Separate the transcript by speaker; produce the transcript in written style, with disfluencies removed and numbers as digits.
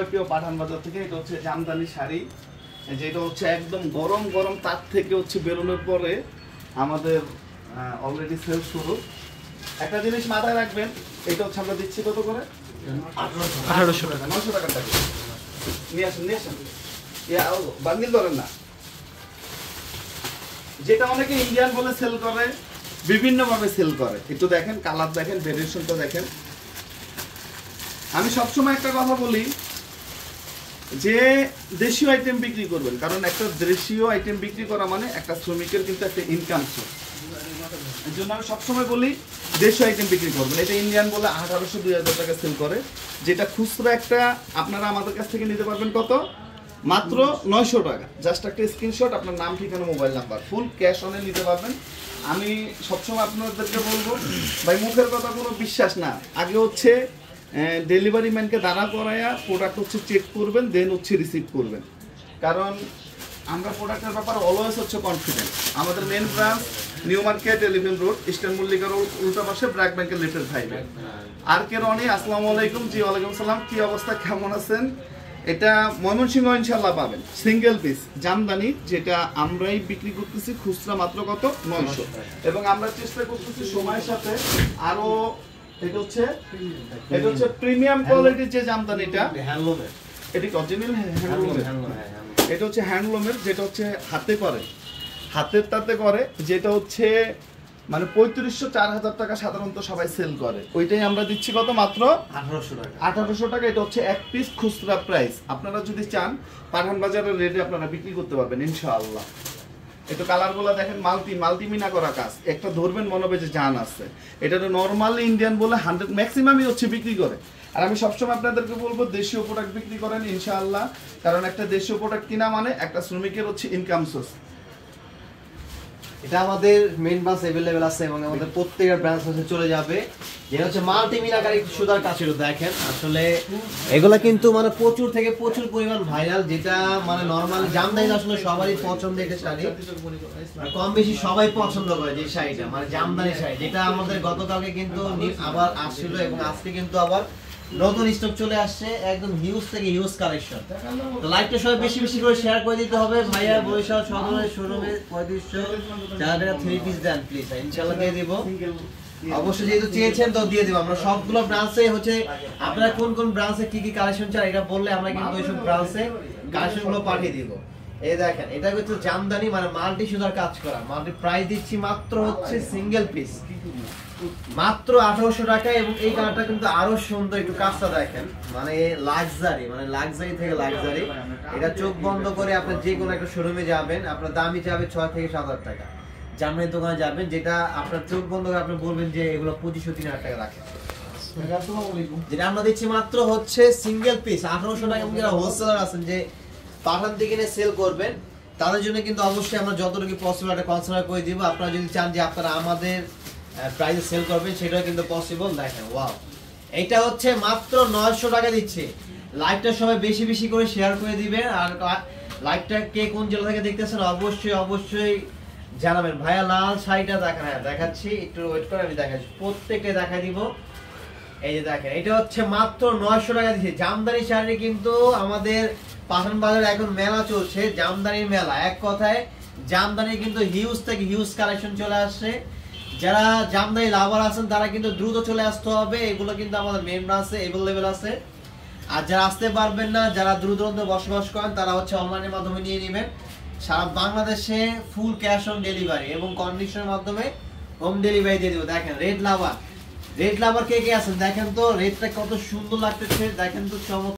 Speaker 1: প্রিয় পাঠান বাজার থেকে। এটা হচ্ছে জামদানি শাড়ি, যেটা হচ্ছে একদম গরম গরম, তার থেকে হচ্ছে বেরোনোর পরে আমাদের অলরেডি সেল শুরু। একটা জিনিস মাথায় রাখবেন, এটা হচ্ছে আমরা দিচ্ছি কত করে? 1800 টাকা। 900 টাকার টাকা নিয়ে আসেন, নিয়ে আসেন, বান্ডিল ধরেন না। যেটা অনেকে ইন্ডিয়ান বলে সেল করে, বিভিন্ন ভাবে সেল করে। একটু দেখেন, কালার দেখেন, ভেরিয়েশনটা দেখেন। আমি সবসময় একটা কথা বলি যে দেশীয় আইটেম বিক্রি করবেন, কারণ একটা দেশীয় আইটেম বিক্রি করা মানে একটা শ্রমিকের কিন্তু একটা ইনকাম সোর্স। এর জন্য আমি সবসময় বলি দেশীয় আইটেম বিক্রি করবেন। এটা ইন্ডিয়ান বলে 1800-2000 টাকা সেল করে, যেটা খুচরা একটা আপনারা আমাদের কাছ থেকে নিতে পারবেন কত? মাত্র 900 টাকা। জাস্ট একটা স্ক্রিনশট, আপনার নাম, ঠিকানা, মোবাইল নাম্বার, ফুল ক্যাশ অনে নিতে পারবেন। আমি সবসময় আপনাদেরকে বলবো ভাই, মুখের কথা কোনো বিশ্বাস না, আগে হচ্ছে ডেলিভারি ম্যানকে দাঁড়া করায়া প্রোডাক্ট হচ্ছে চেক করবেন, দেন হচ্ছে রিসিভ করবেন। কারণ আমরা প্রোডাক্টের ব্যাপারে অলওয়েজ হচ্ছে কনফিডেন্ট। আমাদের main branch New Market, eleven road, eastern মল্লিকার উল্টা পাশে, ব্র্যাক ব্যাংকের লেফটের ভাইবে। আর কে রনি, আসসালামু আলাইকুম। জি ওয়ালাইকুম সালাম। কি অবস্থা, কেমন আছেন? এটা ময়মনসিংহ ইনশাল্লাহ পাবেন সিঙ্গেল পিস জামদানি, যেটা আমরাই বিক্রি করতেছি খুচরা মাত্র কত? 900। এবং আমরা চেষ্টা করতেছি সময়ের সাথে আরো, এটা হচ্ছে প্রিমিয়াম কোয়ালিটির যে জামদানিটা,
Speaker 2: হ্যান্ডলুমের,
Speaker 1: এটা অরিজিনাল হ্যান্ডলুমের, এটা হচ্ছে হ্যান্ডলুমের, যেটা হচ্ছে হাতে করে, হাতের তাতে করে, যেটা হচ্ছে মানে 3500-4000 টাকা সাধারণত সবাই সেল করে। ওইটাই আমরা দিচ্ছি কত? মাত্র
Speaker 2: 1800 টাকা।
Speaker 1: 1800 টাকা। এটা হচ্ছে এক পিস খুচরা প্রাইস। আপনারা যদি চান পাঠান বাজারের রেটে আপনারা বিক্রি করতে পারবেন ইনশাআল্লাহ। একটু কালারগুলো দেখেন, মাল্টিমিনা করা কাজ, একটা ধরবেন মনে হবে যে জান আছে। এটা তো নর্মালি ইন্ডিয়ান বলে 100 ম্যাক্সিমামই হচ্ছে বিক্রি করে। আর আমি সবসময় আপনাদেরকে বলবো দেশীয় প্রোডাক্ট বিক্রি করেন ইনশাআল্লাহ, কারণ একটা দেশীয় প্রোডাক্ট কিনা মানে একটা শ্রমিকের হচ্ছে ইনকাম সোর্স।
Speaker 2: এটা আমাদের মেইন ব্রাঞ্চ अवेलेबल আছে এবং আমাদের প্রত্যেকটা ব্রাঞ্চ হচ্ছে চলে যাবে। যেটা হচ্ছে মাল্টি মিনাকারী সুতার কাছেও দেখেন, আসলে এগুলা কিন্তু মানে প্রচুর থেকে প্রচুর পরিমাণ ভাইরাল, যেটা মানে নরমালি জামদানি আসলে সবারই পছন্দের একটা শাড়ি, কম বেশি সবাই পছন্দ করে যে শাড়িটা, মানে জামদানি শাড়ি, যেটা আমাদের গতকালকে কিন্তু আবার আসছিল এবং আজকে কিন্তু আবার নতুন স্টক চলে আসছে, একদম হিউজ থেকে হিউজ কালেকশন। তো লাইভটা সবাই বেশি বেশি করে শেয়ার করে দিতে হবে। ভাইয়া বরিশাল সদরের শোরুমে 3500 যারা 3 পিস দেন প্লিজ, ইনশাআল্লাহ দিয়ে দিব। অবশ্যই যেহেতু চেয়েছেন তো দিয়ে দিব। আমরা সবগুলো ব্রাঞ্চে হচ্ছে আপনারা কোন কোন ব্রাঞ্চে কি কি কালেকশন চাই এটা বললে আমরা কিন্তু ওইসব ব্রাঞ্চে কালেকশনগুলো পাঠিয়ে দিব। এই দেখেন, এটা হচ্ছে জামদানি মানে মাল্টি সুতার কাজ করা, মাল্টি প্রাইস দিচ্ছি মাত্র হচ্ছে সিঙ্গেল পিস মাত্র 1800 টাকা। এবং এই কালারটা কিন্তু আরো সুন্দর, একটু কাজটা দেখেন, মানে লাক্সারি থেকে লাক্সারি। এটা চোখ বন্ধ করে আপনি যে কোনো একটা শোরুমে যাবেন, আপনার দামই যাবে 6 থেকে 7000 টাকা। জামদানি দোকানে যাবেন, যেটা আপনার চোখ বন্ধ করে আপনি বলবেন যে এগুলো 2500-3000 টাকা রাখেন, যেটা আমরা দিচ্ছি মাত্র হচ্ছে সিঙ্গেল পিস 1800 টাকা। এবং যারা হোলসেলার আছেন যে পাঠান থেকে কিনে সেল করবেন, তাদের জন্য কিন্তু অবশ্যই আমরা যতটুকু পসিবল একটা কনসিডার করে দিব। আপনারা যদি চান যে আপনারা আমাদের প্রাইসে সেল করবেন, সেটাও কিন্তু পসিবল। দেখেন, ওয়াও, এটা হচ্ছে মাত্র 900 টাকা দিচ্ছে। লাইভটা সবাই বেশি বেশি করে শেয়ার করে দিবেন। আর লাইভটা কে কোন জেলা থেকে দেখতেছেন অবশ্যই জানাবেন। ভাইয়া লাল শাড়িটা দেখেন, হ্যাঁ দেখাচ্ছি, একটু ওয়েট করে আমি দেখাচ্ছি, প্রত্যেকটা দেখা দিব। এই যে দেখেন, এটা হচ্ছে মাত্র 900 টাকা দিচ্ছে। জামদানি শাড়ি কিন্তু আমাদের পাঠান বাজারে এখন মেলা চলছে, জামদানির মেলা। এক কথায় জামদানি কিন্তু হিউজ থেকে হিউজ কালেকশন চলে আসছে। যারা জামদানি লাভার আছেন তারা কিন্তু দ্রুত চলে আসতে হবে। এগুলো কিন্তু আমাদের মেইন ব্রাঞ্চে अवेलेबल আছে। আর যারা আসতে পারবেন না, যারা দূর দূরান্তে বসবাস করেন, তারা হচ্ছে অনলাইনের মাধ্যমে নিয়ে নেবেন। সারা বাংলাদেশে ফুল ক্যাশ অন ডেলিভারি এবং কন্ডিশনের মাধ্যমে হোম ডেলিভারি দিয়ে দিব। দেখেন, রেড লাভার কে কে আছেন দেখেন তো, রেডটা কত সুন্দর লাগতেছে, দেখেন তো চমৎকার।